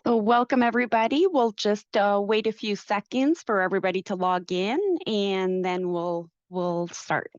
So welcome everybody. We'll just wait a few seconds for everybody to log in and then we'll start.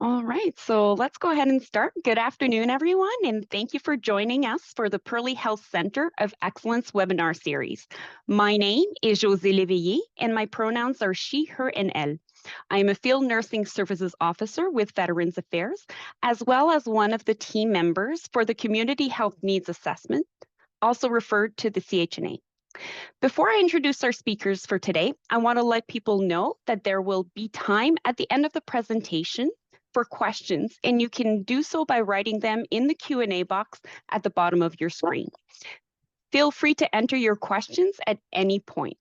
All right, so let's go ahead and start. Good afternoon, everyone, and thank you for joining us for the Pearly Health Center of Excellence webinar series. My name is Josée Léveillé, and my pronouns are she, her, and elle. I am a Field Nursing Services Officer with Veterans Affairs, as well as one of the team members for the Community Health Needs Assessment, also referred to the CHNA. Before I introduce our speakers for today, I want to let people know that there will be time at the end of the presentation for questions, and you can do so by writing them in the Q&A box at the bottom of your screen. Feel free to enter your questions at any point.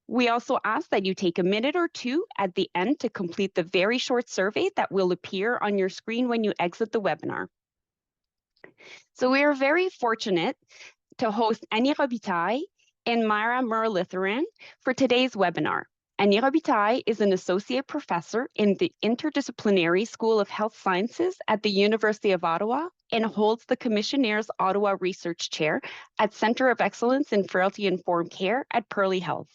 We also ask that you take a minute or two at the end to complete the very short survey that will appear on your screen when you exit the webinar. So we are very fortunate to host Annie Robitaille and Maiura Muralitharan for today's webinar. Annie Robitaille is an associate professor in the Interdisciplinary School of Health Sciences at the University of Ottawa and holds the Commissionaire's Ottawa Research Chair at Centre of Excellence in Frailty-Informed Care at Pearly Health.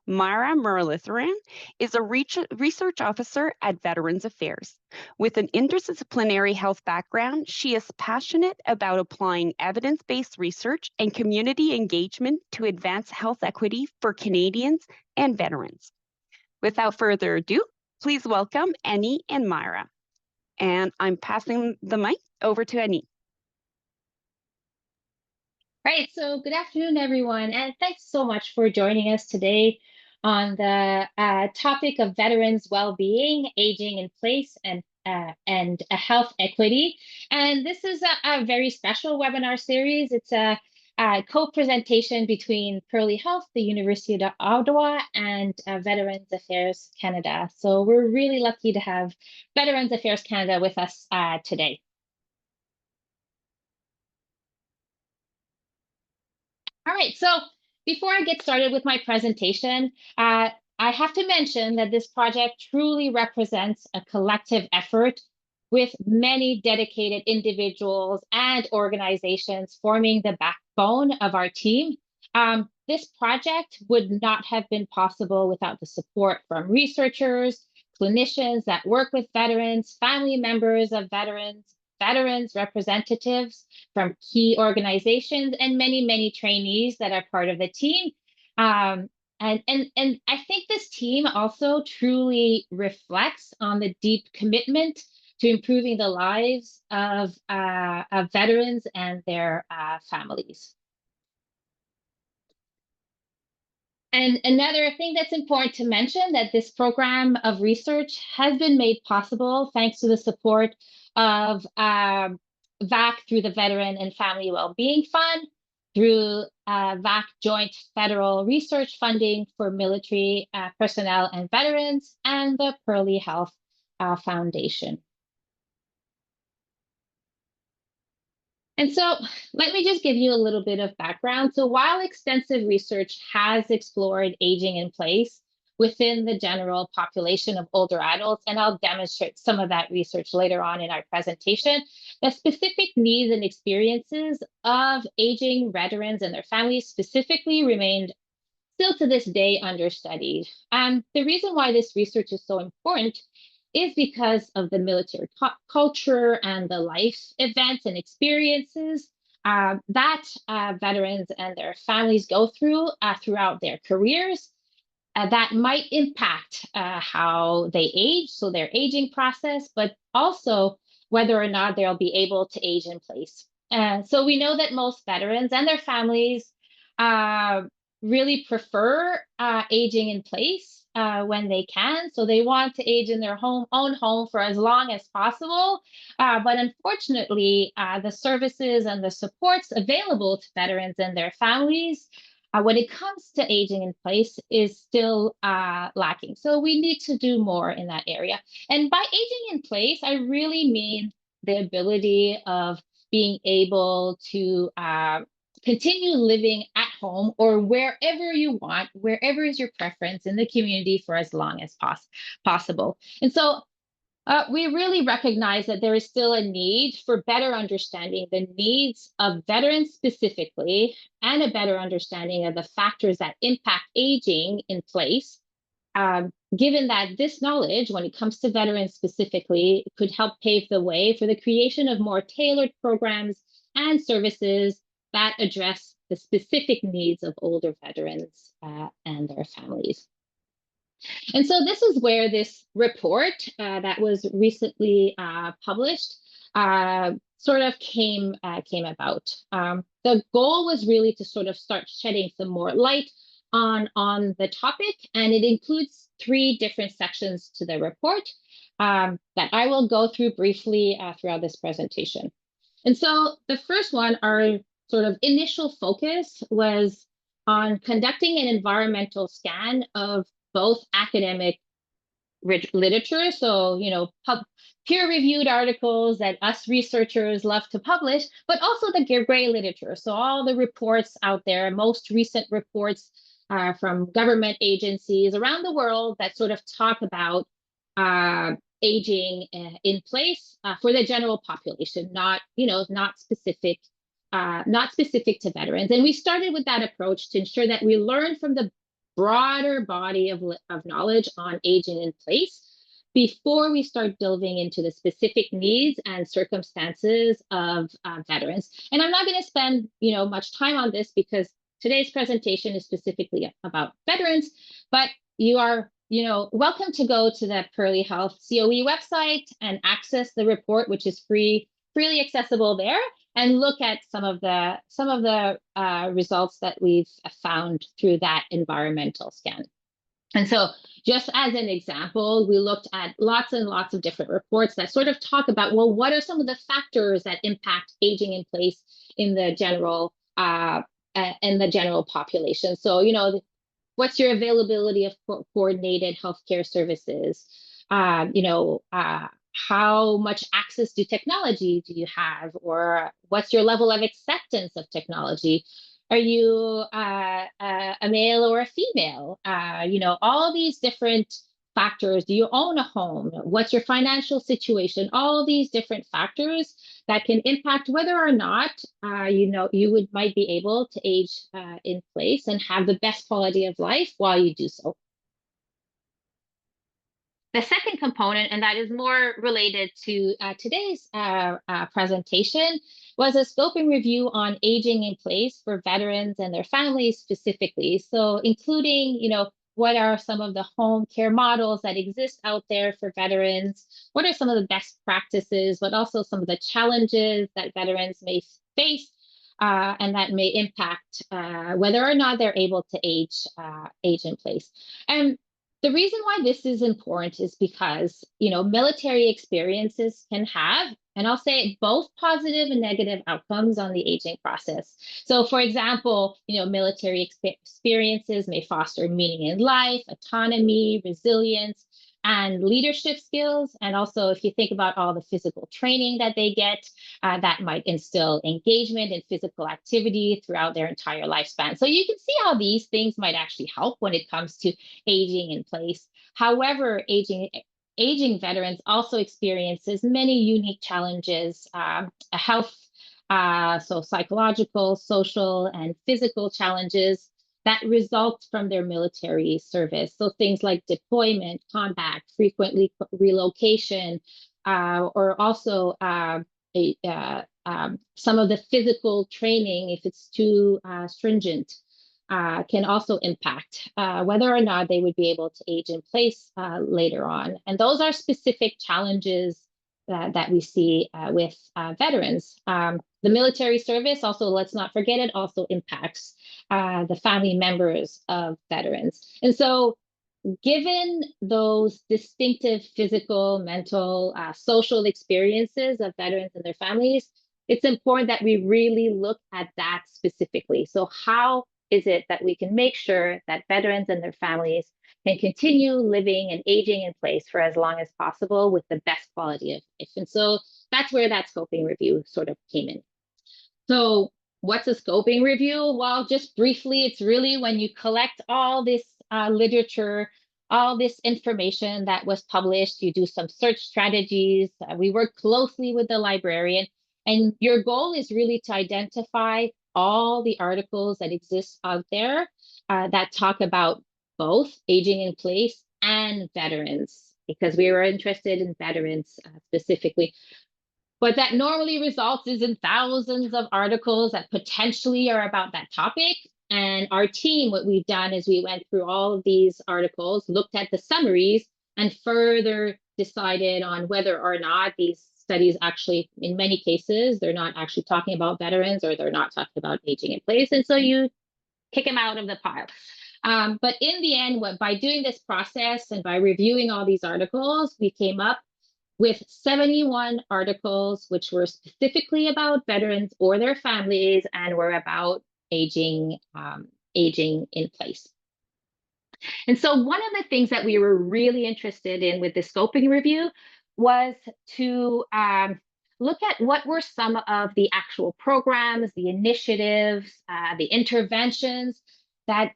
Maiura Muralitharan is a research officer at Veterans Affairs. With an interdisciplinary health background, she is passionate about applying evidence-based research and community engagement to advance health equity for Canadians and veterans. Without further ado, please welcome Annie and Maiura. And I'm passing the mic over to Annie. Right, so good afternoon, everyone, and thanks so much for joining us today on the topic of veterans' well-being, aging in place, and health equity. And this is a very special webinar series. It's a co-presentation between Pearly Health, the University of Ottawa, and Veterans Affairs Canada. So we're really lucky to have Veterans Affairs Canada with us today. All right, so before I get started with my presentation, I have to mention that this project truly represents a collective effort with many dedicated individuals and organizations forming the backbone of our team. This project would not have been possible without the support from researchers, clinicians that work with veterans, family members of veterans representatives from key organizations, and many trainees that are part of the team. And I think this team also truly reflects on the deep commitment to improving the lives of veterans and their families. And another thing that's important to mention that this program of research has been made possible thanks to the support of VAC through the Veteran and Family Wellbeing Fund, through VAC Joint Federal Research Funding for Military Personnel and Veterans, and the Pearly Health Foundation. And so let me just give you a little bit of background. So while extensive research has explored aging in place within the general population of older adults, and I'll demonstrate some of that research later on in our presentation, the specific needs and experiences of aging veterans and their families specifically remained still to this day understudied. And the reason why this research is so important is because of the military culture and the life events and experiences that veterans and their families go through throughout their careers that might impact how they age, so their aging process, but also whether or not they'll be able to age in place. So we know that most veterans and their families really prefer aging in place when they can. So they want to age in their own home for as long as possible. But unfortunately, the services and the supports available to veterans and their families when it comes to aging in place is still lacking. So we need to do more in that area. And by aging in place, I really mean the ability of being able to continue living at home or wherever you want, wherever is your preference in the community for as long as possible. And so we really recognize that there is still a need for better understanding the needs of veterans specifically, and a better understanding of the factors that impact aging in place. Given that this knowledge, when it comes to veterans specifically, could help pave the way for the creation of more tailored programs and services that address the specific needs of older veterans and their families. And so this is where this report that was recently published sort of came about. The goal was really to sort of start shedding some more light on the topic, and it includes 3 different sections to the report that I will go through briefly throughout this presentation. And so the first one, our sort of initial focus, was on conducting an environmental scan of both academic literature, so peer-reviewed articles that us researchers love to publish, but also the gray literature, so all the reports out there, most recent reports from government agencies around the world that sort of talk about aging in place for the general population, not specific to veterans. And we started with that approach to ensure that we learn from the broader body of knowledge on aging in place before we start delving into the specific needs and circumstances of veterans. And I'm not going to spend much time on this because today's presentation is specifically about veterans, but you are welcome to go to the Pearly Health COE website and access the report, which is freely accessible there, and look at some of the results that we've found through that environmental scan. And so just as an example, we looked at lots and lots of different reports that sort of talk about, well, what are some of the factors that impact aging in place in the general population? So, what's your availability of coordinated healthcare services? How much access to technology do you have, or what's your level of acceptance of technology? Are you a male or a female? All these different factors. Do you own a home? What's your financial situation? All these different factors that can impact whether or not you might be able to age in place and have the best quality of life while you do so. The second component, and that is more related to today's presentation, was a scoping review on aging in place for veterans and their families specifically. So including, what are some of the home care models that exist out there for veterans? What are some of the best practices, but also some of the challenges that veterans may face and that may impact whether or not they're able to age in place. And the reason why this is important is because, military experiences can have, and I'll say both positive and negative outcomes on the aging process. So for example, military experiences may foster meaning in life, autonomy, resilience, and leadership skills. And also, if you think about all the physical training that they get, that might instill engagement in physical activity throughout their entire lifespan. So you can see how these things might actually help when it comes to aging in place. However, aging veterans also experiences many unique challenges, health, so psychological, social, and physical challenges that result from their military service. So things like deployment, combat, frequently relocation, or also some of the physical training, if it's too stringent, can also impact whether or not they would be able to age in place later on. And those are specific challenges that we see with veterans. The military service also, let's not forget, it also impacts the family members of veterans. And so given those distinctive physical, mental, social experiences of veterans and their families, it's important that we really look at that specifically. So how is it that we can make sure that veterans and their families can continue living and aging in place for as long as possible with the best quality of life? And so that's where that scoping review sort of came in. So what's a scoping review? Well, just briefly, it's really when you collect all this literature, all this information that was published, you do some search strategies. We work closely with the librarian, and your goal is really to identify all the articles that exist out there that talk about both aging in place and veterans, because we were interested in veterans specifically. But that normally results is in thousands of articles that potentially are about that topic. And our team, what we've done is we went through all of these articles, looked at the summaries, and further decided on whether or not these studies actually, in many cases, they're not actually talking about veterans, or they're not talking about aging in place. And so you kick them out of the pile. But in the end, by doing this process and by reviewing all these articles, we came up with 71 articles, which were specifically about veterans or their families and were about aging in place. And so one of the things that we were really interested in with the scoping review was to look at what were some of the actual programs, the initiatives, the interventions that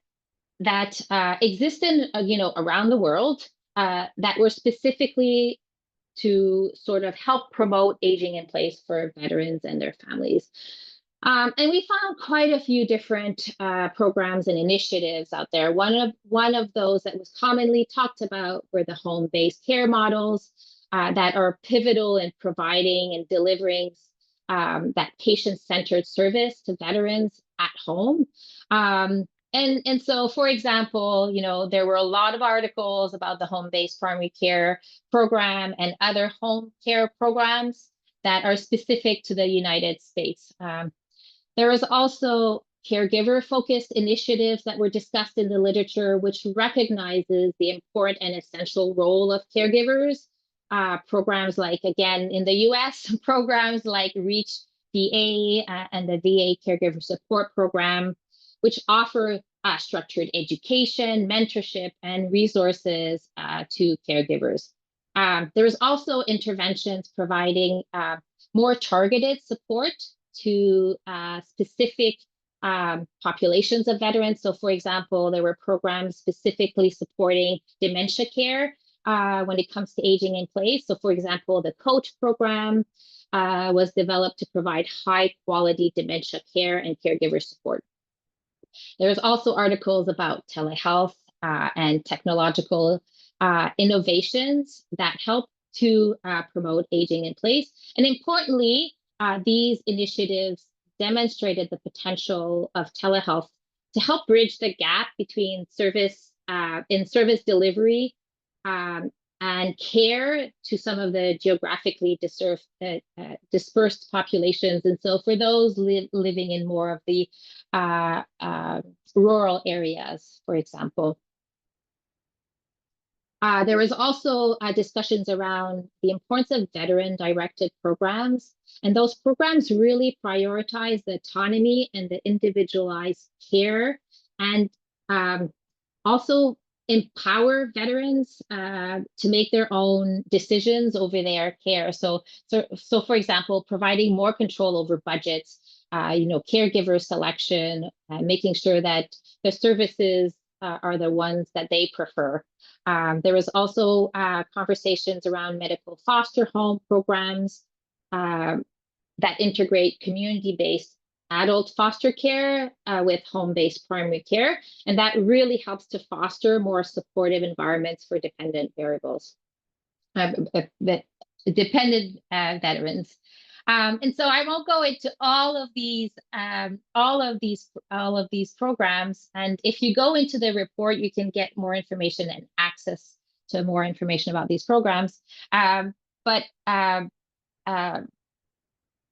exist in around the world that were specifically to sort of help promote aging in place for veterans and their families. And we found quite a few different programs and initiatives out there. One of those that was commonly talked about were the home-based care models that are pivotal in providing and delivering that patient-centered service to veterans at home. And so, for example, there were a lot of articles about the home-based primary care program and other home care programs that are specific to the United States. There was also caregiver-focused initiatives that were discussed in the literature, which recognizes the important and essential role of caregivers. Programs like, again, in the US, programs like REACH VA and the VA Caregiver Support Program, which offer structured education, mentorship, and resources to caregivers. There was also interventions providing more targeted support to specific populations of veterans. So, for example, there were programs specifically supporting dementia care when it comes to aging in place. So, for example, the COACH program was developed to provide high quality dementia care and caregiver support. There's also articles about telehealth and technological innovations that help to promote aging in place. And importantly, these initiatives demonstrated the potential of telehealth to help bridge the gap between service delivery and care to some of the geographically dispersed populations. And so for those living in more of the rural areas, for example. There was also discussions around the importance of veteran-directed programs. And those programs really prioritize the autonomy and the individualized care, and also empower veterans to make their own decisions over their care. So for example, providing more control over budgets, caregiver selection, making sure that the services are the ones that they prefer. There was also conversations around medical foster home programs that integrate community-based adult foster care with home-based primary care. And that really helps to foster more supportive environments for dependent veterans. And so I won't go into all of these programs. And if you go into the report, you can get more information and access to more information about these programs. But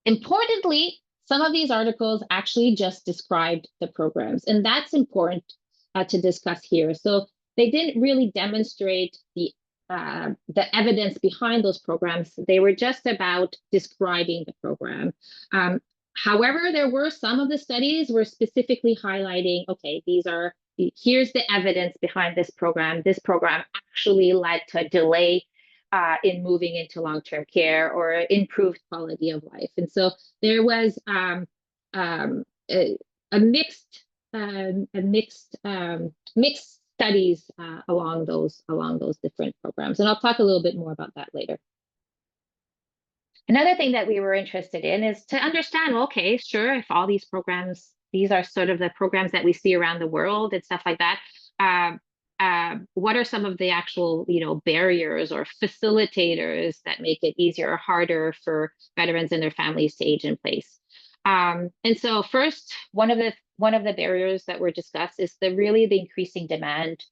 Importantly, some of these articles actually just described the programs, and that's important to discuss here. So they didn't really demonstrate the evidence behind those programs. They were just about describing the program. However, there were some of the studies were specifically highlighting, okay, here's the evidence behind this program. This program actually led to a delay in moving into long-term care or improved quality of life. And so there was a mixed studies along those different programs. And I'll talk a little bit more about that later. Another thing that we were interested in is to understand, okay, sure, if all these programs, these are sort of the programs that we see around the world and stuff like that, what are some of the actual, barriers or facilitators that make it easier or harder for veterans and their families to age in place? And so first, one of the barriers that were discussed is the increasing demand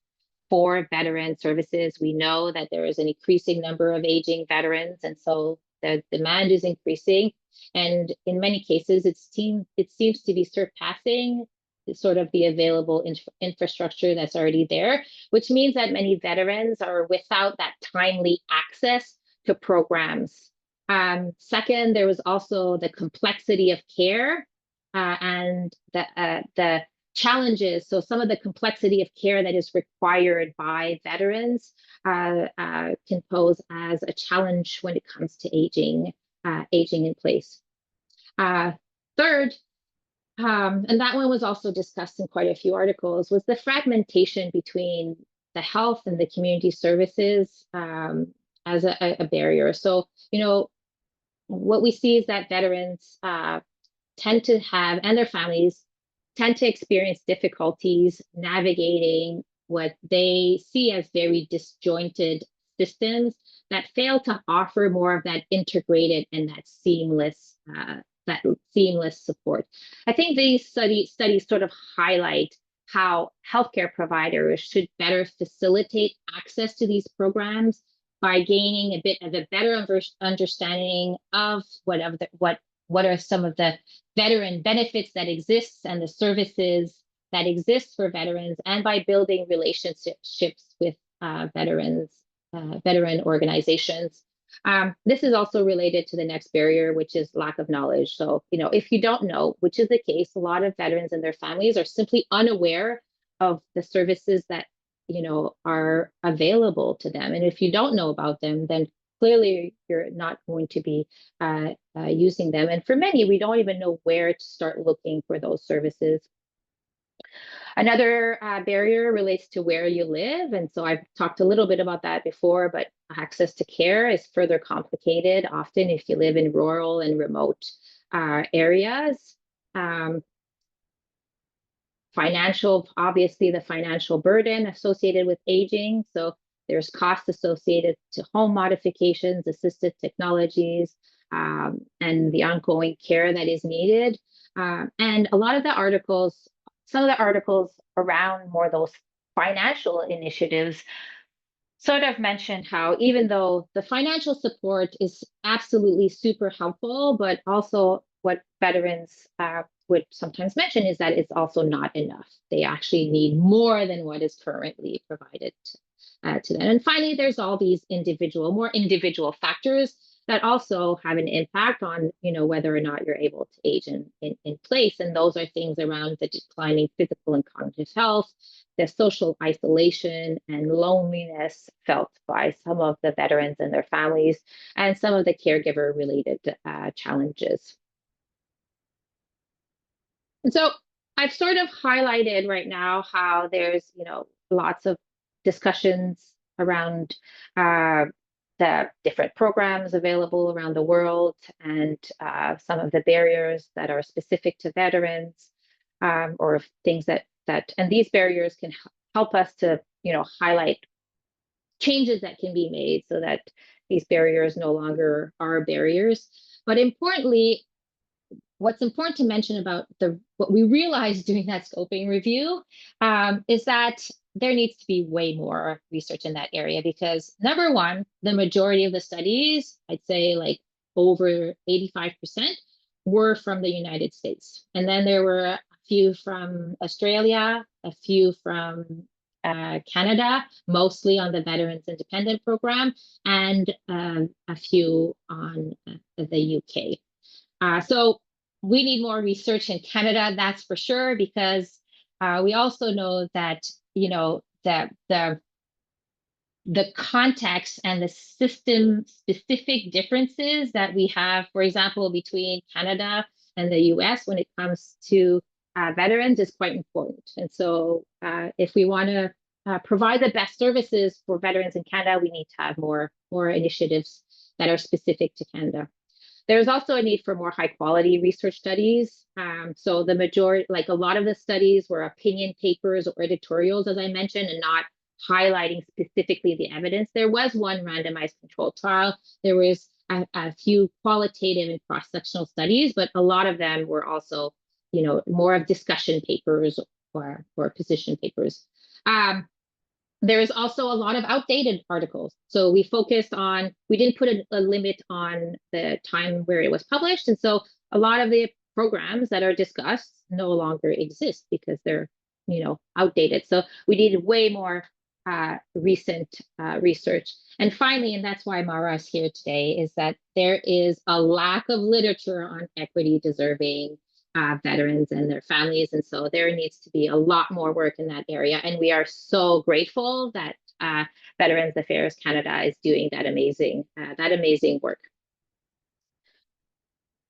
for veteran services. We know that there is an increasing number of aging veterans, and so the demand is increasing. And in many cases, it seems to be surpassing sort of the available infrastructure that's already there, which means that many veterans are without that timely access to programs. Second, there was also the complexity of care and the challenges. So some of the complexity of care that is required by veterans can pose as a challenge when it comes to aging in place. Third, and that one was also discussed in quite a few articles, was the fragmentation between the health and the community services as a barrier. So, what we see is that veterans tend to have, and their families tend to experience difficulties navigating what they see as very disjointed systems that fail to offer more of that integrated and that seamless support. I think these studies sort of highlight how healthcare providers should better facilitate access to these programs by gaining a bit of a better understanding of what are some of the veteran benefits that exist and the services that exist for veterans, and by building relationships with veteran organizations. This is also related to the next barrier, which is lack of knowledge. So, if you don't know, which is the case, a lot of veterans and their families are simply unaware of the services that, are available to them. And if you don't know about them, then clearly you're not going to be using them. And for many, we don't even know where to start looking for those services. Another barrier relates to where you live. And so I've talked a little bit about that before, but access to care is further complicated, often if you live in rural and remote areas. Obviously the financial burden associated with aging. So there's costs associated to home modifications, assisted technologies, and the ongoing care that is needed. And a lot of the articles, some of the articles around more those financial initiatives sort of mentioned how even though the financial support is absolutely super helpful, but also what veterans would sometimes mention is that it's also not enough. They actually need more than what is currently provided to them. And finally, there's all these more individual factors that also have an impact on, whether or not you're able to age in place. And those are things around the declining physical and cognitive health, the social isolation and loneliness felt by some of the veterans and their families, and some of the caregiver-related challenges. And so I've sort of highlighted right now how there's, lots of discussions around the different programs available around the world, and some of the barriers that are specific to veterans, or things that and these barriers can help us to, highlight changes that can be made so that these barriers no longer are barriers. But importantly, what's important to mention about what we realized doing that scoping review is that there needs to be way more research in that area, because number one, the majority of the studies, I'd say like over 85%, were from the United States. And then there were a few from Australia, a few from Canada, mostly on the Veterans Independent Program, and a few on the UK. So we need more research in Canada, that's for sure, because we also know that, you know, that the context and the system specific differences that we have, for example, between Canada and the US when it comes to veterans is quite important. And so if we want to provide the best services for veterans in Canada, we need to have more initiatives that are specific to Canada. There's also a need for more high quality research studies. So the majority, like a lot of the studies were opinion papers or editorials, as I mentioned, and not highlighting specifically the evidence. There was one randomized controlled trial. There was a few qualitative and cross-sectional studies, but a lot of them were also, you know, more of discussion papers or position papers. There is also a lot of outdated articles. So we focused on, we didn't put a limit on the time where it was published. And so a lot of the programs that are discussed no longer exist because they're, you know, outdated. So we needed way more recent research. And finally, and that's why Maiura is here today, is that there is a lack of literature on equity deserving veterans and their families. And so there needs to be a lot more work in that area. And we are so grateful that Veterans Affairs Canada is doing that amazing work.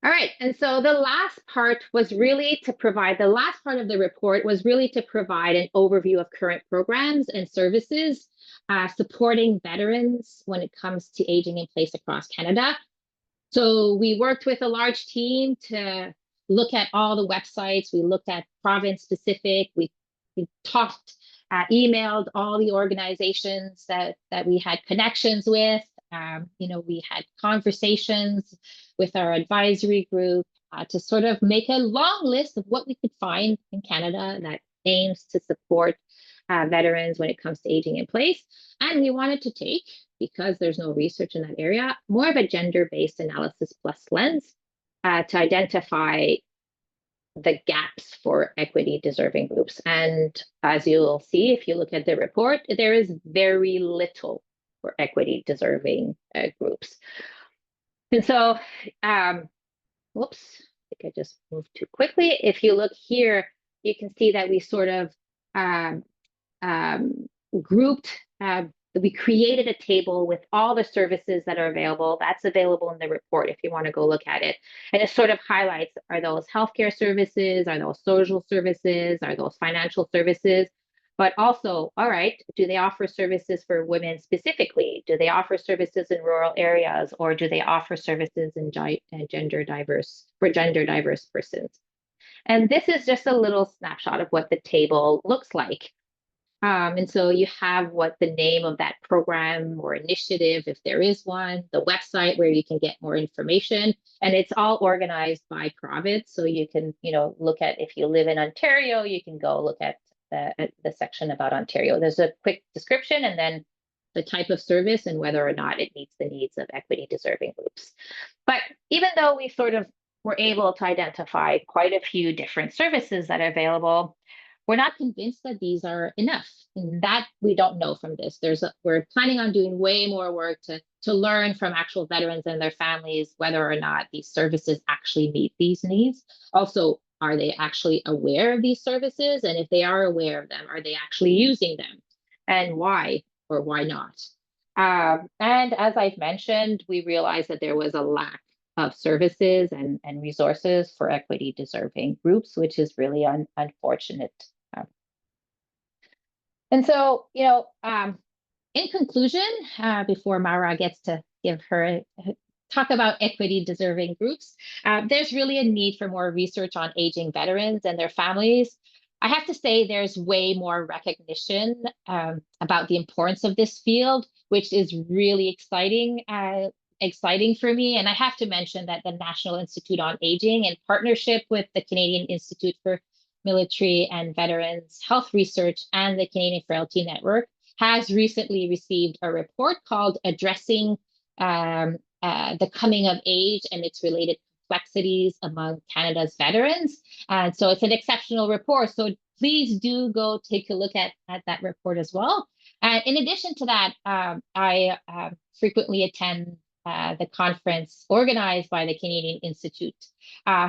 All right, and so the last part was really to provide, the last part of the report was really to provide an overview of current programs and services supporting veterans when it comes to aging in place across Canada. So we worked with a large team to look at all the websites. We looked at province specific. We talked, emailed all the organizations that we had connections with. You know, we had conversations with our advisory group to sort of make a long list of what we could find in Canada that aims to support veterans when it comes to aging in place. And we wanted to take, because there's no research in that area, more of a gender-based analysis plus lens to identify the gaps for equity deserving groups. And as you'll see, if you look at the report, there is very little for equity deserving groups. And so, whoops, I think I just moved too quickly. If you look here, you can see that we sort of grouped, we created a table with all the services that are available. That's available in the report if you want to go look at it. And it sort of highlights, are those healthcare services? Are those social services? Are those financial services? But also, all right, do they offer services for women specifically? Do they offer services in rural areas, or do they offer services in gender diverse persons? And this is just a little snapshot of what the table looks like. And so you have what the name of that program or initiative, if there is one, the website where you can get more information, and it's all organized by province. So you can, you know, look at, if you live in Ontario, you can go look at the section about Ontario. There's a quick description and then the type of service and whether or not it meets the needs of equity deserving groups. But even though we sort of were able to identify quite a few different services that are available, we're not convinced that these are enough. And that we don't know from this. We're planning on doing way more work to learn from actual veterans and their families whether or not these services actually meet these needs. Also, are they actually aware of these services? And if they are aware of them, are they actually using them? And why or why not? And as I've mentioned, we realized that there was a lack of services and resources for equity deserving groups, which is really unfortunate. And so, you know, in conclusion, before Maiura gets to give her talk about equity deserving groups, there's really a need for more research on aging veterans and their families. I have to say there's way more recognition about the importance of this field, which is really exciting for me. And I have to mention that the National Institute on Aging, in partnership with the Canadian Institute for Military and Veterans Health Research and the Canadian Frailty Network, has recently received a report called Addressing the coming of age and its related complexities among Canada's veterans. And so it's an exceptional report. So please do go take a look at that report as well. And in addition to that, I frequently attend the conference organized by the Canadian Institute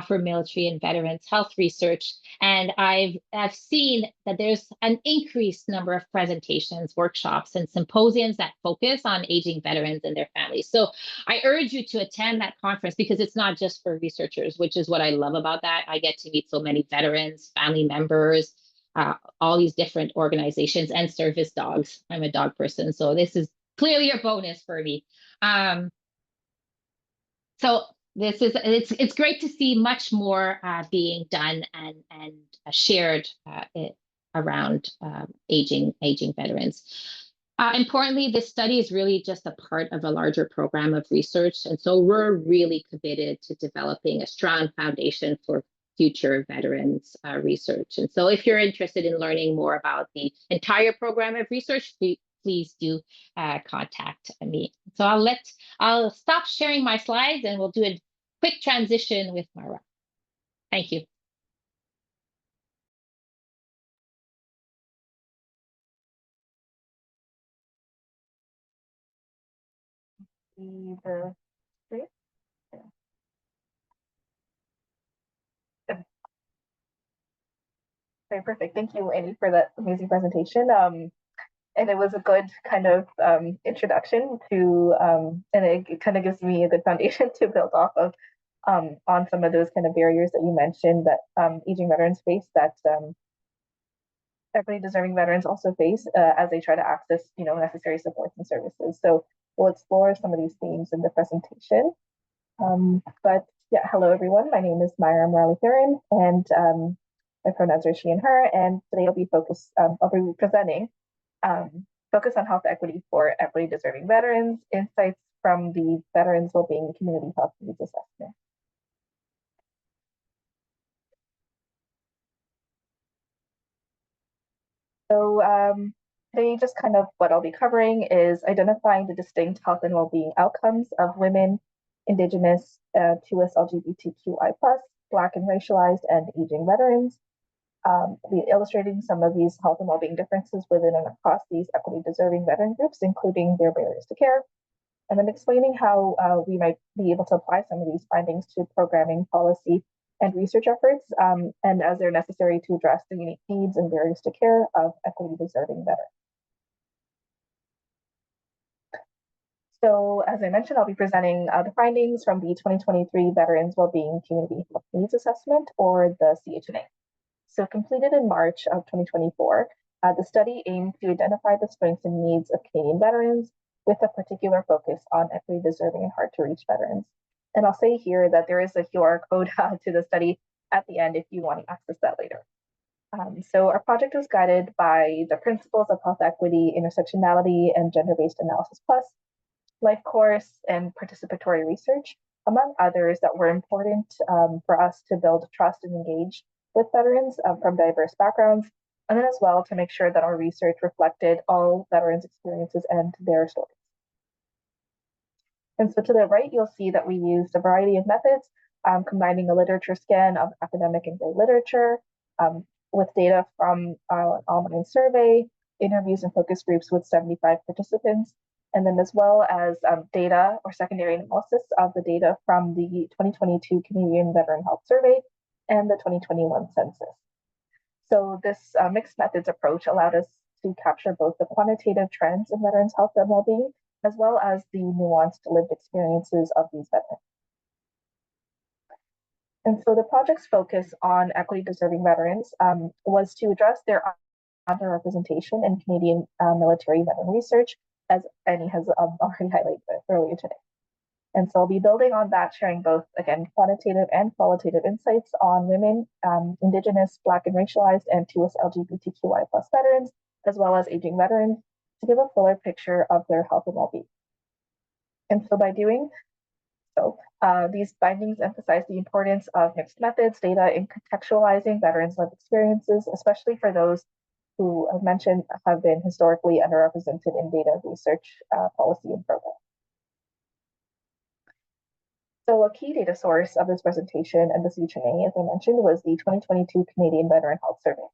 for Military and Veterans Health Research. And I've seen that there's an increased number of presentations, workshops, and symposiums that focus on aging veterans and their families. So I urge you to attend that conference because it's not just for researchers, which is what I love about that. I get to meet so many veterans, family members, all these different organizations, and service dogs. I'm a dog person, so this is clearly a bonus for me. So it's great to see much more being done and shared around aging veterans. Importantly, this study is really just a part of a larger program of research, and so we're really committed to developing a strong foundation for future veterans research. And so if you're interested in learning more about the entire program of research, please do contact me. So I'll stop sharing my slides and we'll do a quick transition with Maiura. Thank you. The screen? Yeah. Okay, perfect. Thank you, Annie, for that amazing presentation. And it was a good kind of introduction to, and it kind of gives me a good foundation to build off of on some of those kind of barriers that you mentioned that aging veterans face, that equity deserving veterans also face as they try to access, necessary supports and services. So we'll explore some of these themes in the presentation. But yeah, hello everyone. My name is Maiura Muralitharan, and my pronouns are she and her. And today I'll be presenting focus on health equity for equity deserving veterans, insights from the Veterans Wellbeing Community Health Needs Assessment. So today, just kind of what I'll be covering is identifying the distinct health and well-being outcomes of women, Indigenous, 2S LGBTQI+, Black and racialized, and aging veterans. Be illustrating some of these health and well-being differences within and across these equity-deserving veteran groups, including their barriers to care, and then explaining how we might be able to apply some of these findings to programming, policy, and research efforts, and as they're necessary to address the unique needs and barriers to care of equity-deserving veterans. So, as I mentioned, I'll be presenting the findings from the 2023 Veterans Wellbeing Community Health Needs Assessment, or the CHNA. So completed in March of 2024, the study aimed to identify the strengths and needs of Canadian veterans with a particular focus on equity deserving and hard to reach veterans. And I'll say here that there is a QR code to the study at the end if you want to access that later. So our project was guided by the principles of health equity, intersectionality, and gender-based analysis plus, life course, and participatory research, among others that were important for us to build trust and engage with veterans from diverse backgrounds, and then as well to make sure that our research reflected all veterans' experiences and their stories. And so to the right, you'll see that we used a variety of methods, combining a literature scan of academic and lay literature with data from an online survey, interviews and focus groups with 75 participants, and then as well as data or secondary analysis of the data from the 2022 Canadian Veteran Health Survey and the 2021 census. So this mixed methods approach allowed us to capture both the quantitative trends in veterans' health and well-being, as well as the nuanced lived experiences of these veterans. And so the project's focus on equity deserving veterans was to address their underrepresentation in Canadian military veteran research, as Annie has already highlighted earlier today. And so I'll be building on that, sharing both, again, quantitative and qualitative insights on women, Indigenous, Black and racialized, and 2S LGBTQI+ veterans, as well as aging veterans, to give a fuller picture of their health and well-being. And so by doing so, these findings emphasize the importance of mixed methods, data in contextualizing veterans' lived experiences, especially for those who, I've mentioned, have been historically underrepresented in data research, policy, and program. So a key data source of this presentation and the CHNA, as I mentioned, was the 2022 Canadian Veteran Health Survey.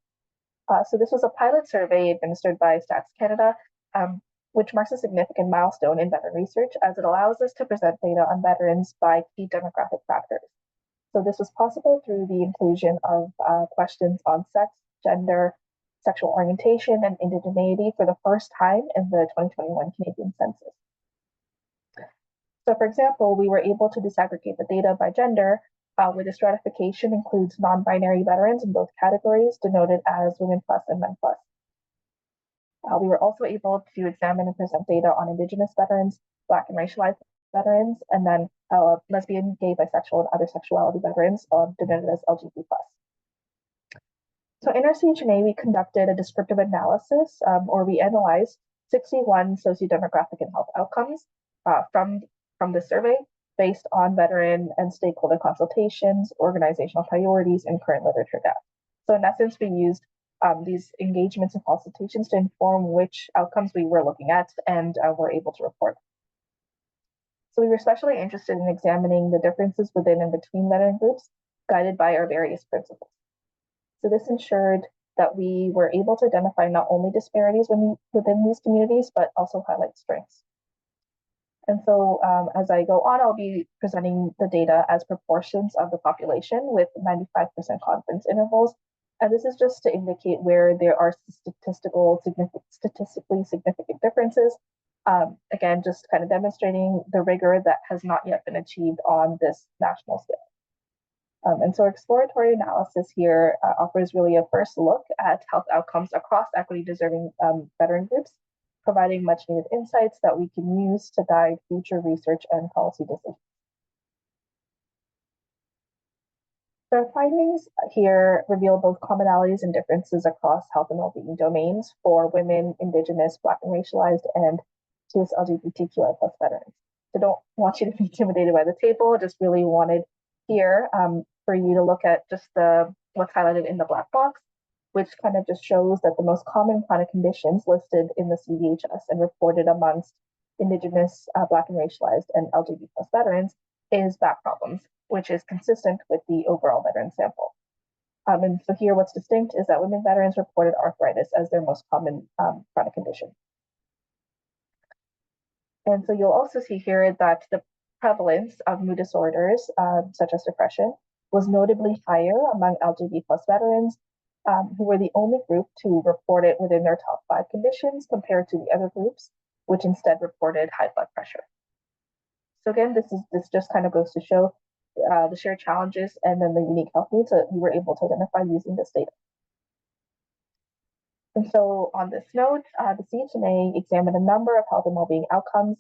So this was a pilot survey administered by Stats Canada, which marks a significant milestone in veteran research as it allows us to present data on veterans by key demographic factors. So this was possible through the inclusion of questions on sex, gender, sexual orientation, and indigeneity for the first time in the 2021 Canadian census. So for example, we were able to disaggregate the data by gender, where the stratification includes non-binary veterans in both categories, denoted as women plus and men plus. We were also able to examine and present data on Indigenous veterans, Black and racialized veterans, and then lesbian, gay, bisexual, and other sexuality veterans, denoted as LGBT+. So in our CHNA, we conducted a descriptive analysis, or we analyzed 61 sociodemographic and health outcomes from the survey based on veteran and stakeholder consultations, organizational priorities, and current literature data. So in essence, we used these engagements and consultations to inform which outcomes we were looking at and were able to report. So we were especially interested in examining the differences within and between veteran groups, guided by our various principles. So this ensured that we were able to identify not only disparities within these communities, but also highlight strengths. And so as I go on, I'll be presenting the data as proportions of the population with 95% confidence intervals. And this is just to indicate where there are statistically significant differences. Again, just kind of demonstrating the rigor that has not yet been achieved on this national scale. And so exploratory analysis here offers really a first look at health outcomes across equity-deserving veteran groups, providing much needed insights that we can use to guide future research and policy decisions. The findings here reveal both commonalities and differences across health and well-being domains for women, Indigenous, Black and racialized, and cis LGBTQI+ veterans. So don't want you to be intimidated by the table, just really wanted here for you to look at just what's highlighted in the black box, which kind of just shows that the most common chronic conditions listed in the CVHS and reported amongst Indigenous, Black and racialized, and LGBT+ veterans is back problems, which is consistent with the overall veteran sample. And so here what's distinct is that women veterans reported arthritis as their most common chronic condition. And so you'll also see here that the prevalence of mood disorders, such as depression, was notably higher among LGBT+ veterans, who were the only group to report it within their top 5 conditions compared to the other groups, which instead reported high blood pressure. So again, this just kind of goes to show the shared challenges and then the unique health needs that we were able to identify using this data. And so on this note, the CHNA examined a number of health and well-being outcomes,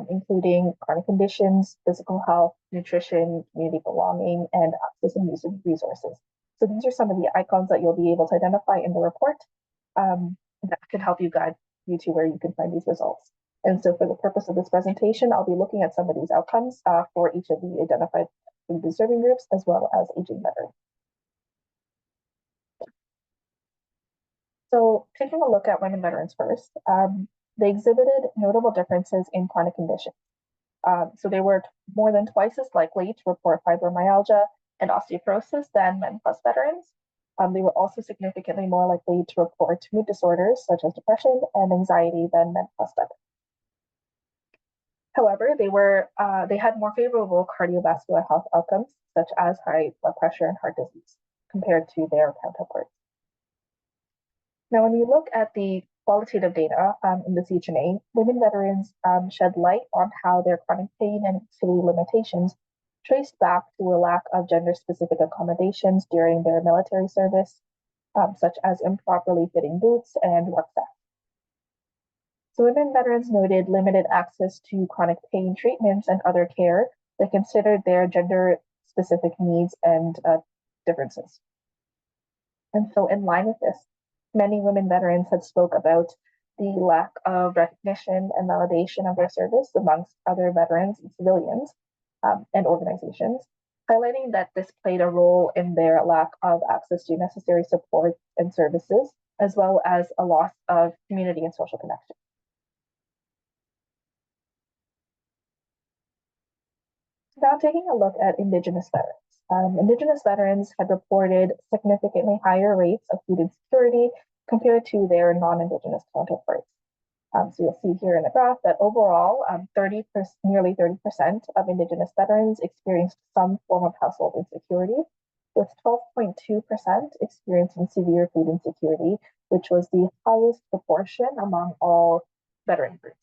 including chronic conditions, physical health, nutrition, community belonging, and access and use of resources. So these are some of the icons that you'll be able to identify in the report that can help you guide you to where you can find these results. And so for the purpose of this presentation, I'll be looking at some of these outcomes for each of the identified deserving groups, as well as aging veterans. So taking a look at women veterans first, they exhibited notable differences in chronic conditions. So they were more than twice as likely to report fibromyalgia and osteoporosis than men plus veterans. They were also significantly more likely to report mood disorders such as depression and anxiety than men plus veterans. However, they had more favorable cardiovascular health outcomes, such as high blood pressure and heart disease, compared to their counterparts. Now, when we look at the qualitative data in the CHNA, women veterans shed light on how their chronic pain and activity limitations traced back to a lack of gender-specific accommodations during their military service, such as improperly fitting boots and rucksacks. So women veterans noted limited access to chronic pain treatments and other care that considered their gender-specific needs and differences. And so in line with this, many women veterans had spoke about the lack of recognition and validation of their service amongst other veterans and civilians and organizations, highlighting that this played a role in their lack of access to necessary support and services, as well as a loss of community and social connection. Now taking a look at Indigenous veterans. Indigenous veterans had reported significantly higher rates of food insecurity compared to their non-Indigenous counterparts. So you'll see here in the graph that overall, nearly 30% of Indigenous veterans experienced some form of household insecurity, with 12.2% experiencing severe food insecurity, which was the highest proportion among all veteran groups.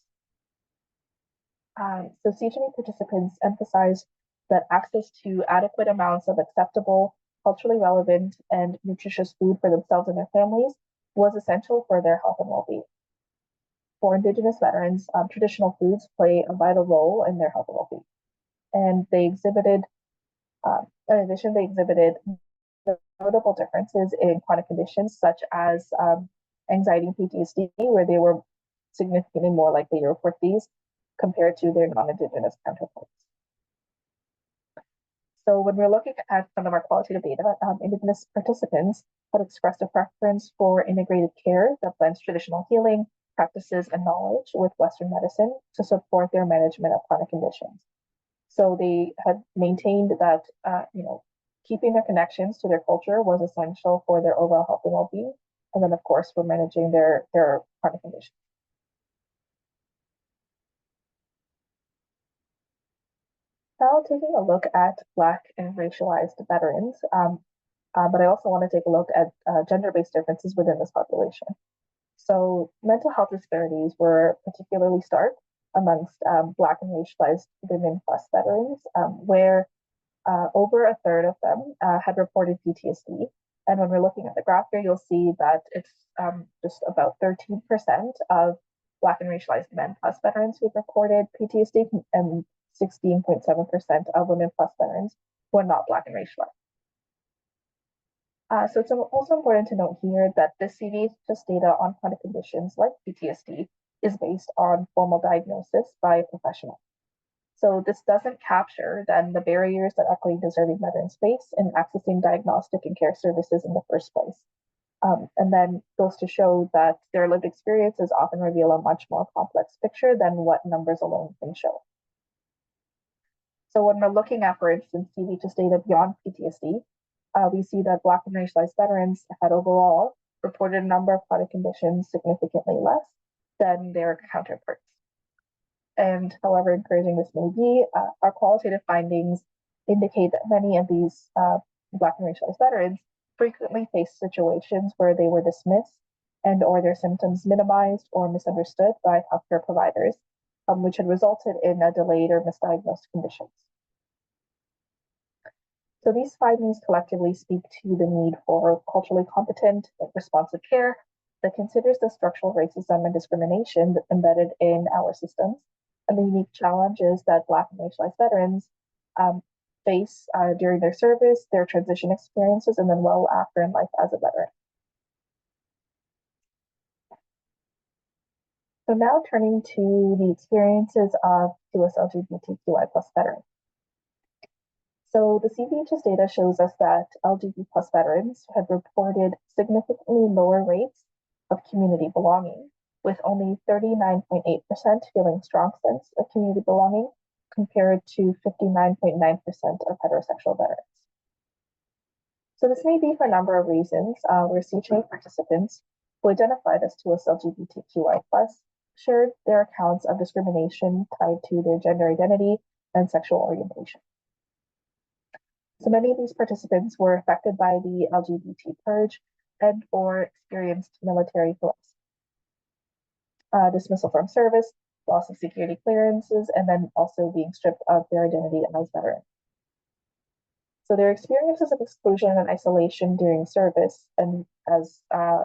So CHMA participants emphasized that access to adequate amounts of acceptable, culturally relevant, and nutritious food for themselves and their families was essential for their health and well-being. For Indigenous veterans, traditional foods play a vital role in their health and well-being. And they exhibited, in addition, notable differences in chronic conditions such as anxiety and PTSD, where they were significantly more likely to report these compared to their non-Indigenous counterparts. So when we're looking at some of our qualitative data, Indigenous participants had expressed a preference for integrated care that blends traditional healing practices and knowledge with Western medicine to support their management of chronic conditions. So they had maintained that, keeping their connections to their culture was essential for their overall health and well-being, and then of course for managing their chronic conditions. Now taking a look at Black and racialized veterans, but I also want to take a look at gender-based differences within this population. So mental health disparities were particularly stark amongst Black and racialized women plus veterans, where over a third of them had reported PTSD. And when we're looking at the graph here, you'll see that it's just about 13% of Black and racialized men plus veterans who reported PTSD, and 16.7% of women plus veterans who are not Black and racialized. So it's also important to note here that the CVHS data on chronic conditions like PTSD is based on formal diagnosis by a professional. So this doesn't capture then the barriers that equity deserving veterans face in accessing diagnostic and care services in the first place. And then goes to show that their lived experiences often reveal a much more complex picture than what numbers alone can show. So when we're looking at, for instance, CVHS data beyond PTSD, we see that Black and racialized veterans had overall reported a number of chronic conditions significantly less than their counterparts. And however encouraging this may be, our qualitative findings indicate that many of these Black and racialized veterans frequently face situations where they were dismissed and or their symptoms minimized or misunderstood by healthcare providers, which had resulted in a delayed or misdiagnosed conditions. So these findings collectively speak to the need for culturally competent, responsive care that considers the structural racism and discrimination that's embedded in our systems and the unique challenges that Black and racialized veterans face during their service, their transition experiences, and then well after in life as a veteran. So now turning to the experiences of US LGBTQI+ veterans. So the CVHS data shows us that LGBT+ veterans had reported significantly lower rates of community belonging, with only 39.8% feeling strong sense of community belonging, compared to 59.9% of heterosexual veterans. So this may be for a number of reasons, where CHMA participants who identified as US LGBTQI+, shared their accounts of discrimination tied to their gender identity and sexual orientation. So many of these participants were affected by the LGBT purge and or experienced military dismissal from service, loss of security clearances, and then also being stripped of their identity as veterans. So their experiences of exclusion and isolation during service and as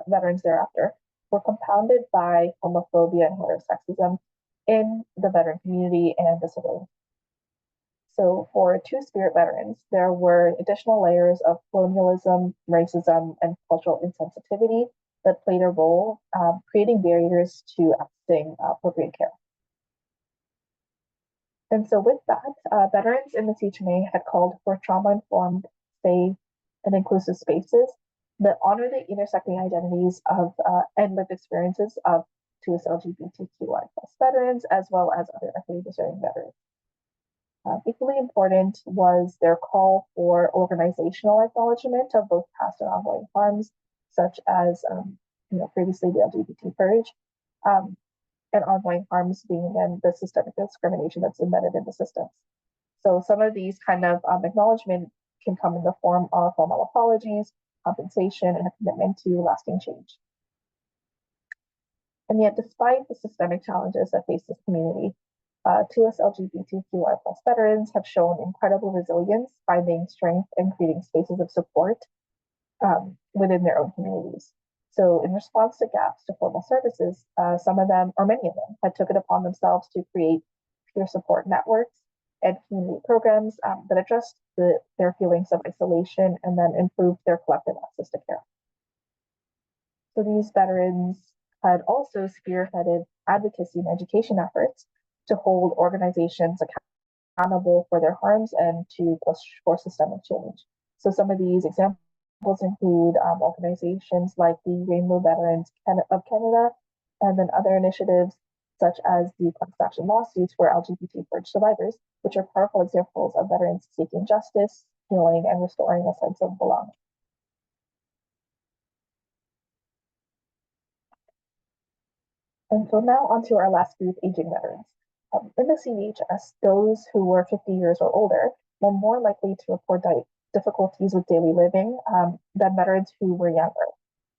veterans thereafter were compounded by homophobia and heterosexism in the veteran community and the civilian. So for Two-Spirit veterans, there were additional layers of colonialism, racism, and cultural insensitivity that played a role, creating barriers to accessing appropriate care. And so with that, veterans in the CHMA had called for trauma-informed, safe, and inclusive spaces that honor the intersecting identities of and lived experiences of US LGBTQI+ veterans, as well as other equity deserving veterans. Equally important was their call for organizational acknowledgement of both past and ongoing harms, such as previously the LGBT purge, and ongoing harms being then the systemic discrimination that's embedded in the systems. So some of these kind of acknowledgement can come in the form of formal apologies, compensation, and a commitment to lasting change. And yet, despite the systemic challenges that face this community, 2S LGBTQI+ veterans have shown incredible resilience, finding strength and creating spaces of support within their own communities. So in response to gaps to formal services, some of them, or many of them, had took it upon themselves to create peer support networks and community programs that addressed their feelings of isolation and then improved their collective access to care. So these veterans had also spearheaded advocacy and education efforts to hold organizations accountable for their harms and to push for systemic change. So some of these examples include organizations like the Rainbow Veterans of Canada, and then other initiatives such as the class action lawsuits for LGBT purge survivors, which are powerful examples of veterans seeking justice, healing, and restoring a sense of belonging. And so now onto our last group, aging veterans. In the CVHS, those who were 50 years or older were more likely to report difficulties with daily living than veterans who were younger.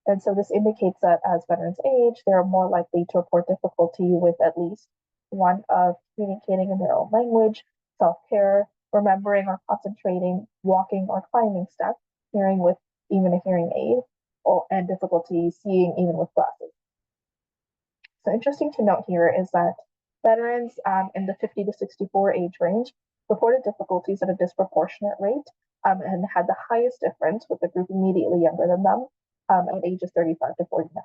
And so this indicates that as veterans age, they're more likely to report difficulty with at least one of communicating in their own language, self-care, remembering or concentrating, walking or climbing steps, hearing with even a hearing aid, and difficulty seeing even with glasses. So interesting to note here is that veterans in the 50 to 64 age range reported difficulties at a disproportionate rate and had the highest difference with the group immediately younger than them at ages 35 to 49.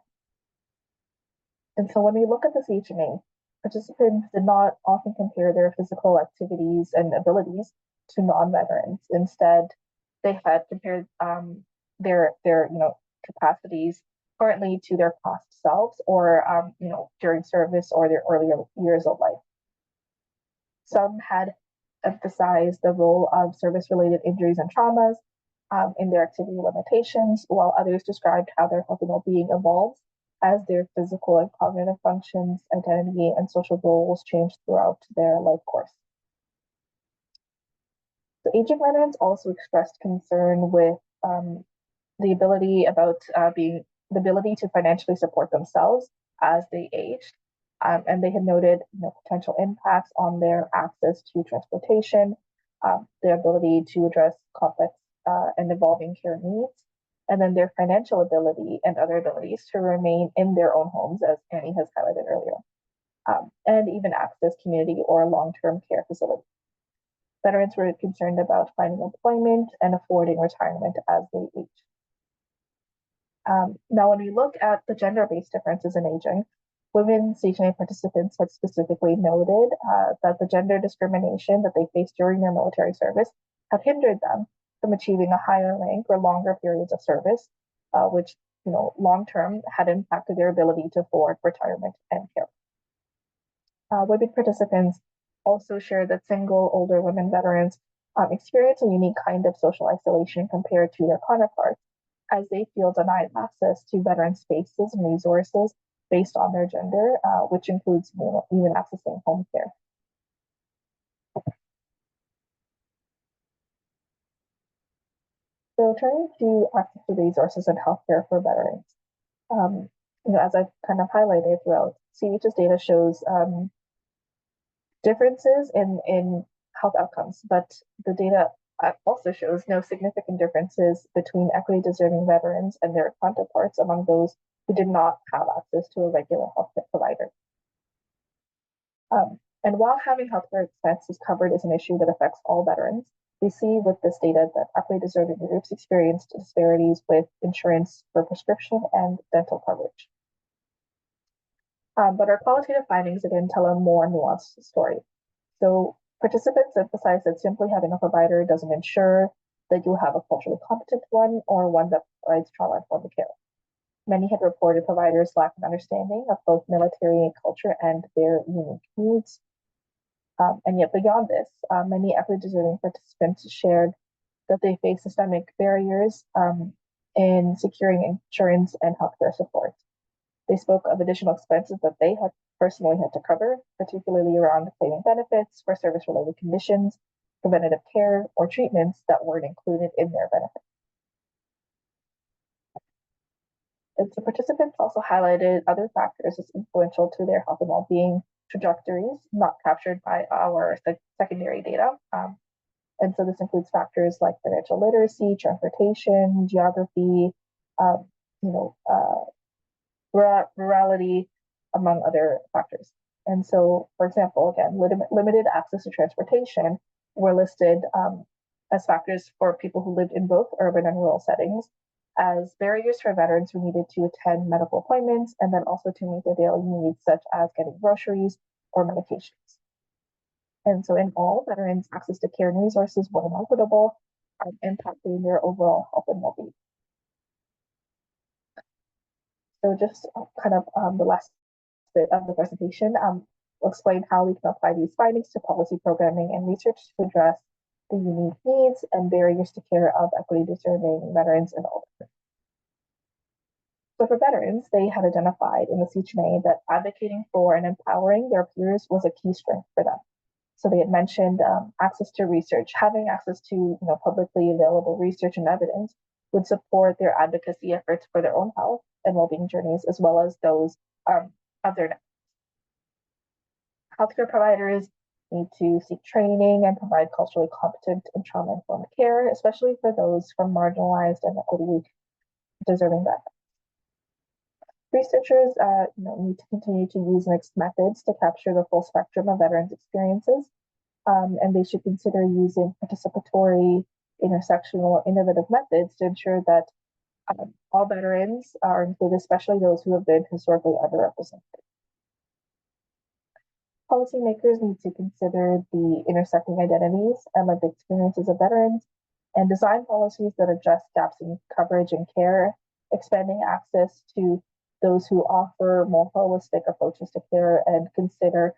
And so when we look at the CHMA, participants did not often compare their physical activities and abilities to non-veterans. Instead, they had compared their capacities currently to their past selves or during service or their earlier years of life. Some had emphasized the role of service-related injuries and traumas in their activity limitations, while others described how their health and well-being evolves as their physical and cognitive functions, identity, and social roles change throughout their life course. The aging veterans also expressed concern with the ability to financially support themselves as they aged. And they had noted potential impacts on their access to transportation, their ability to address complex and evolving care needs, and then their financial ability and other abilities to remain in their own homes, as Annie has highlighted earlier, and even access community or long-term care facilities. Veterans were concerned about finding employment and affording retirement as they age. Now, when we look at the gender-based differences in aging, women CHMA participants had specifically noted that the gender discrimination that they faced during their military service have hindered them from achieving a higher rank or longer periods of service, which long-term had impacted their ability to afford retirement and care. Women participants also shared that single older women veterans experience a unique kind of social isolation compared to their counterparts, as they feel denied access to veteran spaces and resources based on their gender, which includes even accessing home care. So turning to access to resources and healthcare for veterans, as I've kind of highlighted throughout, CH's data shows differences in health outcomes, but the data also shows no significant differences between equity-deserving veterans and their counterparts among those who did not have access to a regular healthcare provider. And while having healthcare expenses covered is an issue that affects all veterans, we see with this data that equity-deserving groups experienced disparities with insurance for prescription and dental coverage. But our qualitative findings again tell a more nuanced story. So participants emphasize that simply having a provider doesn't ensure that you have a culturally competent one or one that provides trauma-informed care. Many had reported providers lack an understanding of both military culture and their unique needs. And yet beyond this, many equity deserving participants shared that they face systemic barriers in securing insurance and healthcare support. They spoke of additional expenses that they had personally had to cover, particularly around claiming benefits for service-related conditions, preventative care, or treatments that weren't included in their benefits. And so participants also highlighted other factors as influential to their health and well-being trajectories, not captured by our secondary data. And so this includes factors like financial literacy, transportation, geography, rurality, among other factors. And so, for example, again, limited access to transportation were listed as factors for people who lived in both urban and rural settings as barriers for veterans who needed to attend medical appointments and then also to meet their daily needs, such as getting groceries or medications. And so in all, veterans' access to care and resources were inequitable, impacting their overall health and well-being. So just kind of the last bit of the presentation, we'll explain how we can apply these findings to policy programming and research to address the unique needs and barriers to care of equity deserving veterans and older. So for veterans, they had identified in the CHNA that advocating for and empowering their peers was a key strength for them. So they had mentioned access to research, having access to publicly available research and evidence would support their advocacy efforts for their own health and well-being journeys, as well as those of their networks. Healthcare providers need to seek training and provide culturally competent and trauma-informed care, especially for those from marginalized and equity deserving backgrounds. Researchers need to continue to use mixed methods to capture the full spectrum of veterans' experiences, and they should consider using participatory, intersectional, innovative methods to ensure that all veterans are included, especially those who have been historically underrepresented. Policymakers need to consider the intersecting identities and lived experiences of veterans and design policies that address gaps in coverage and care, expanding access to those who offer more holistic approaches to care and consider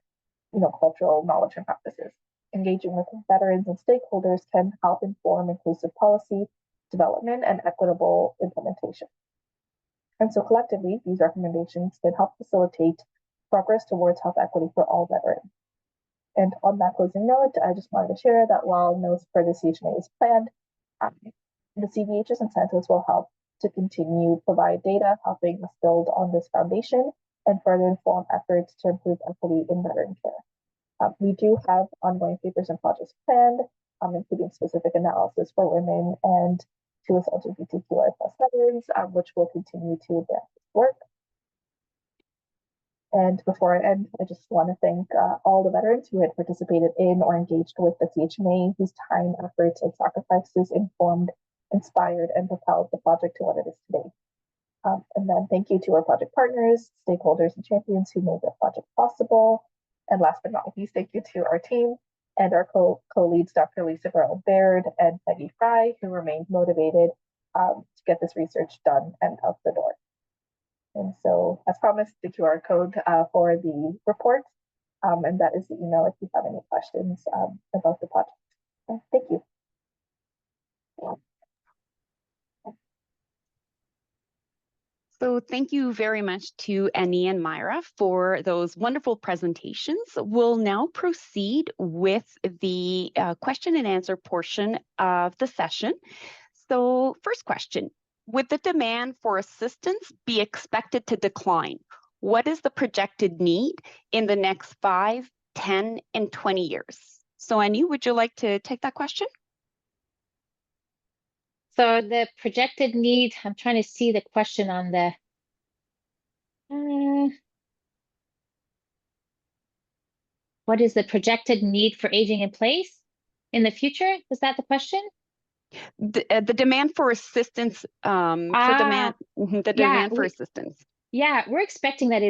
cultural knowledge and practices. Engaging with veterans and stakeholders can help inform inclusive policy development and equitable implementation. And so collectively, these recommendations can help facilitate progress towards health equity for all veterans. And on that closing note, I just wanted to share that while no further CHNA is planned, the CVH's incentives will help to continue provide data, helping us build on this foundation and further inform efforts to improve equity in veteran care. We do have ongoing papers and projects planned, including specific analysis for women and to LGBTQI+ veterans, which will continue to advance this work. And before I end, I just want to thank all the veterans who had participated in or engaged with the CHNA, whose time, efforts, and sacrifices informed, inspired, and propelled the project to what it is today. And then thank you to our project partners, stakeholders, and champions who made the project possible. And last but not least, thank you to our team and our co-leads, Dr. Lisa Baird and Peggy Fry, who remained motivated to get this research done and out the door. And so, as promised, the QR code for the report, and that is the email if you have any questions about the project. Thank you. So thank you very much to Annie and Maiura for those wonderful presentations. We'll now proceed with the question and answer portion of the session. So first question, would the demand for assistance be expected to decline? What is the projected need in the next 5, 10, and 20 years? So Annie, would you like to take that question? So the projected need, I'm trying to see the question on the, what is the projected need for aging in place in the future? Was that the question? The demand for assistance, the demand for assistance. Yeah, we're expecting that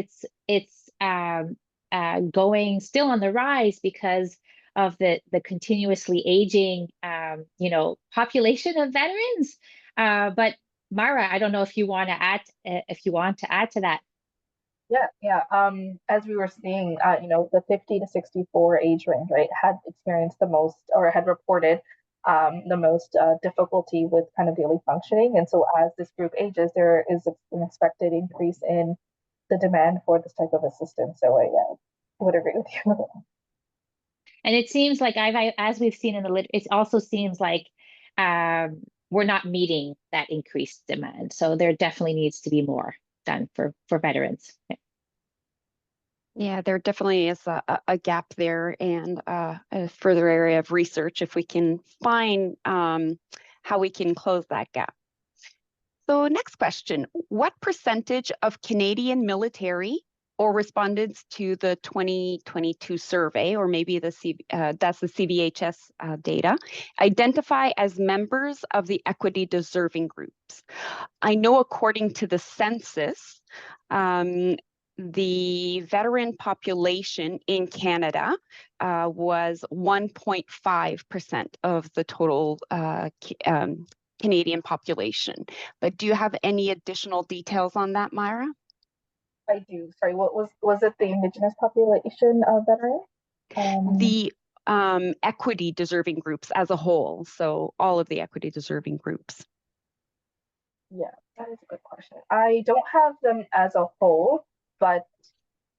it's going still on the rise because of the continuously aging, population of veterans. But Maiura, I don't know if you want to add to that. Yeah. As we were seeing, the 50 to 64 age range, right, had experienced the most or had reported the most difficulty with kind of daily functioning. And so as this group ages, there is an expected increase in the demand for this type of assistance. So I would agree with you. And it seems like as we've seen in the it also seems like we're not meeting that increased demand. So there definitely needs to be more done for veterans. Yeah, there definitely is a gap there, and a further area of research if we can find how we can close that gap. So next question, what percentage of Canadian military or respondents to the 2022 survey, or maybe that's the CVHS data, identify as members of the equity deserving groups? I know according to the census, the veteran population in Canada was 1.5% of the total Canadian population. But do you have any additional details on that, Maiura? I do. Sorry, what was it the Indigenous population of veterans? The equity deserving groups as a whole. So all of the equity deserving groups. Yeah, that is a good question. I don't have them as a whole, but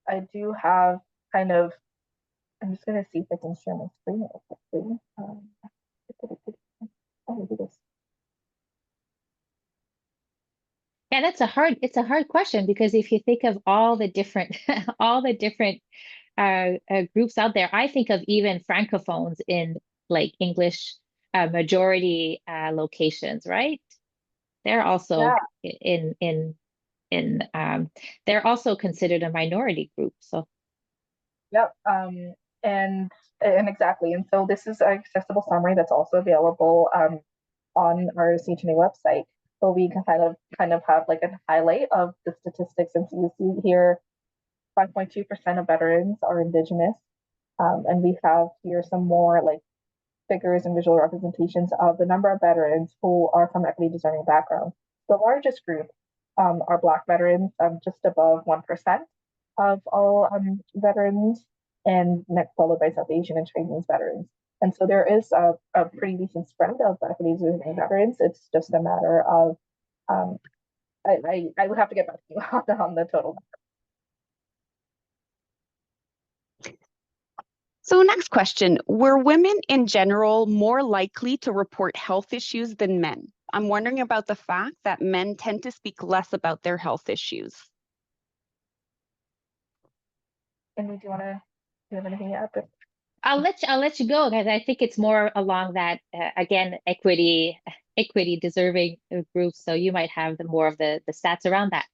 I do have kind of, I'm just going to see if I can share my screen real quickly. Do this. Yeah, it's a hard question, because if you think of all the different all the different groups out there, I think of even francophones in like English majority locations, right? They're also Yeah. in they're also considered a minority group. So Yep. And exactly. And so this is an accessible summary that's also available on our CHNA website. So we can kind of have like a highlight of the statistics. And so you see here, 5.2% of veterans are Indigenous. And we have here some more like figures and visual representations of the number of veterans who are from equity deserving backgrounds. The largest group are Black veterans, just above 1% of all veterans, and next followed by South Asian and Chinese veterans. And so there is a pretty decent spread of equity deserving veterans. It's just a matter of, I would have to get back to you on the total. So next question, were women in general more likely to report health issues than men? I'm wondering about the fact that men tend to speak less about their health issues. And do you have anything to add? I'll let you go, because I think it's more along that again, equity deserving groups. So you might have more of the stats around that.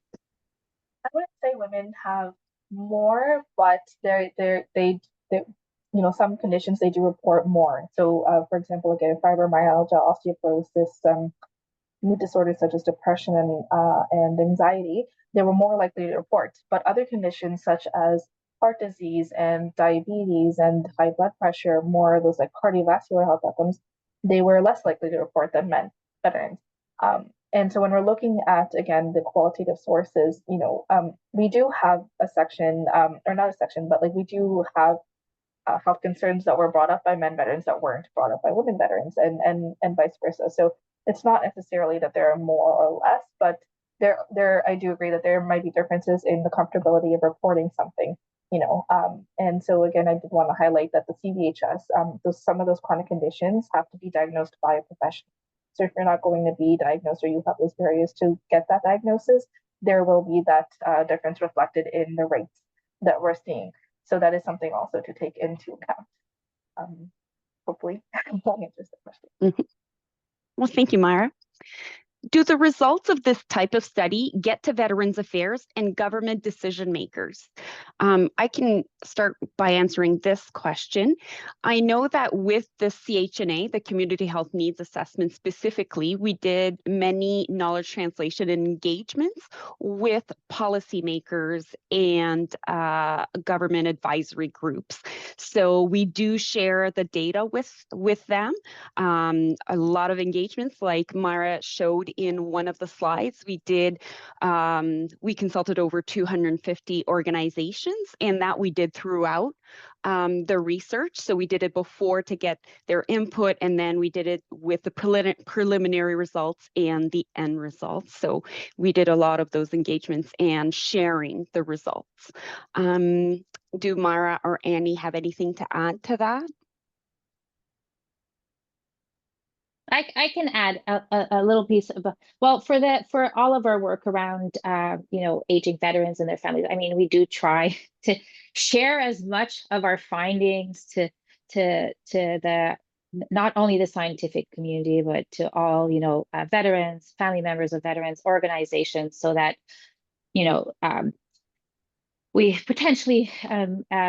I wouldn't say women have more, but they some conditions they do report more. So for example, again, fibromyalgia, osteoporosis, mood disorders such as depression and anxiety, they were more likely to report. But other conditions such as heart disease and diabetes and high blood pressure, more of those like cardiovascular health outcomes, they were less likely to report than veterans. And so when we're looking at, again, the qualitative sources, we do have a section, or not a section, but like we do have health concerns that were brought up by men veterans that weren't brought up by women veterans, and vice versa. So it's not necessarily that there are more or less, but I do agree that there might be differences in the comfortability of reporting something, and so again, I did want to highlight that the CVHS, some of those chronic conditions have to be diagnosed by a professional. So if you're not going to be diagnosed or you have those barriers to get that diagnosis, there will be that difference reflected in the rates that we're seeing. So that is something also to take into account. Hopefully that answers the question. Mm-hmm. Well, thank you, Maiura. Do the results of this type of study get to Veterans Affairs and government decision makers? I can start by answering this question. I know that with the CHNA, the Community Health Needs Assessment specifically, we did many knowledge translation and engagements with policymakers and government advisory groups. So we do share the data with them. A lot of engagements like Maiura showed showed in one of the slides, we did, we consulted over 250 organizations, and that we did throughout the research. So we did it before to get their input, and then we did it with the preliminary results and the end results. So we did a lot of those engagements and sharing the results. Do Maiura or Annie have anything to add to that? I can add a little piece of, well, for all of our work around aging veterans and their families. I mean, we do try to share as much of our findings to the not only the scientific community, but to all veterans, family members of veterans, organizations, so that we potentially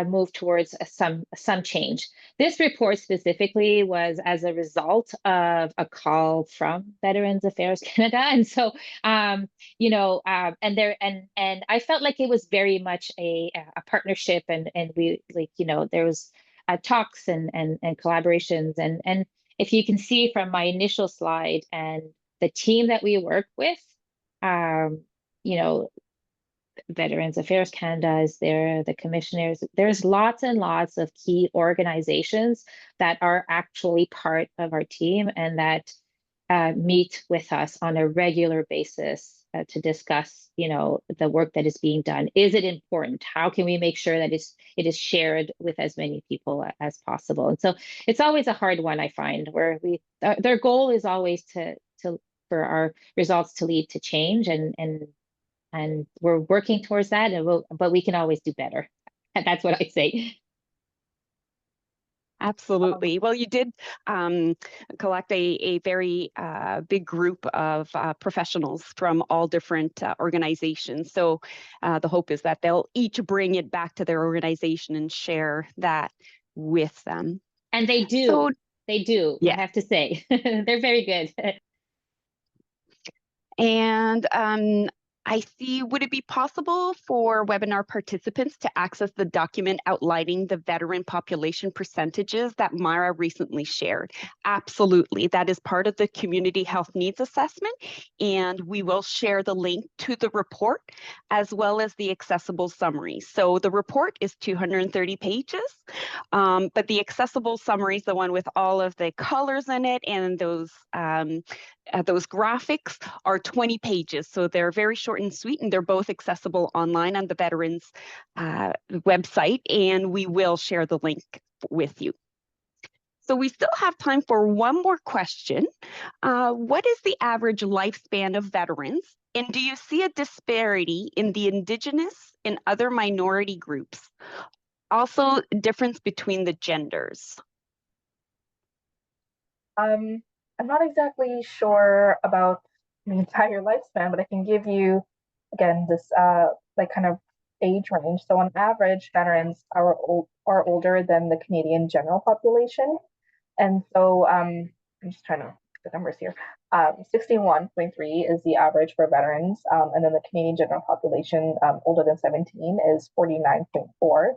move towards some change. This report specifically was as a result of a call from Veterans Affairs Canada, and so and I felt like it was very much a partnership, and we there was talks and collaborations, and if you can see from my initial slide and the team that we work with, Veterans Affairs Canada is there, the commissioners. There's lots and lots of key organizations that are actually part of our team and that meet with us on a regular basis to discuss, the work that is being done. Is it important? How can we make sure that it is shared with as many people as possible? And so it's always a hard one, I find, where their goal is always for our results to lead to change, and we're working towards that, but we can always do better. That's what I say. Absolutely. Well, you did collect a very big group of professionals from all different organizations. So the hope is that they'll each bring it back to their organization and share that with them. And they do. So, they do. Yeah. I have to say, they're very good. And I see, would it be possible for webinar participants to access the document outlining the veteran population percentages that Maiura recently shared? Absolutely. That is part of the community health needs assessment, and we will share the link to the report as well as the accessible summary. So the report is 230 pages, but the accessible summary is the one with all of the colors in it, and those graphics are 20 pages. So they're very short and sweet, and they're both accessible online on the Veterans website, and we will share the link with you. So we still have time for one more question. What is the average lifespan of veterans? And do you see a disparity in the Indigenous and other minority groups? Also, difference between the genders? I'm not exactly sure about the entire lifespan, but I can give you, again, this kind of age range. So on average, veterans are older than the Canadian general population. And so I'm just trying to get the numbers here. 61.3 is the average for veterans. And then the Canadian general population older than 17 is 49.4.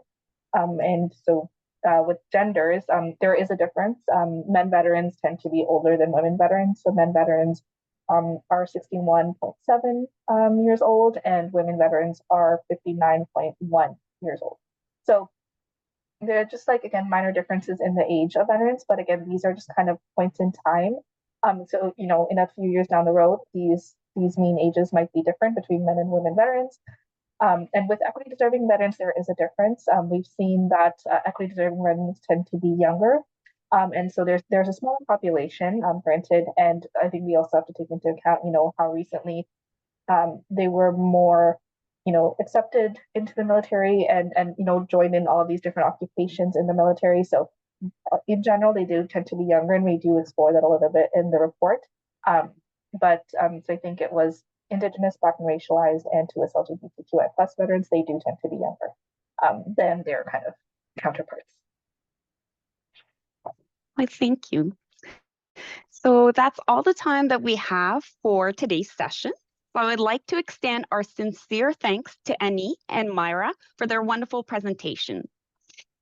And so with genders, there is a difference. Men veterans tend to be older than women veterans. So men veterans are 61.7 years old, and women veterans are 59.1 years old. So there are just again, minor differences in the age of veterans, but again, these are just kind of points in time. So, in a few years down the road, these mean ages might be different between men and women veterans. And with equity deserving veterans, there is a difference. We've seen that equity deserving veterans tend to be younger. And so there's a smaller population, granted, and I think we also have to take into account, how recently they were more, accepted into the military and joined in all of these different occupations in the military. So in general, they do tend to be younger, and we do explore that a little bit in the report. So I think it was Indigenous, Black, and racialized, and to us LGBTQI+ veterans, they do tend to be younger than their kind of counterparts. Well, thank you. So that's all the time that we have for today's session. So I would like to extend our sincere thanks to Annie and Maiura for their wonderful presentation.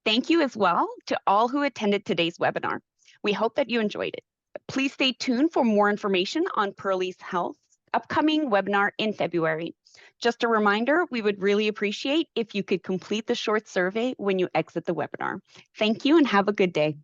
Thank you as well to all who attended today's webinar. We hope that you enjoyed it. Please stay tuned for more information on Pearly's Health's upcoming webinar in February. Just a reminder, we would really appreciate if you could complete the short survey when you exit the webinar. Thank you and have a good day.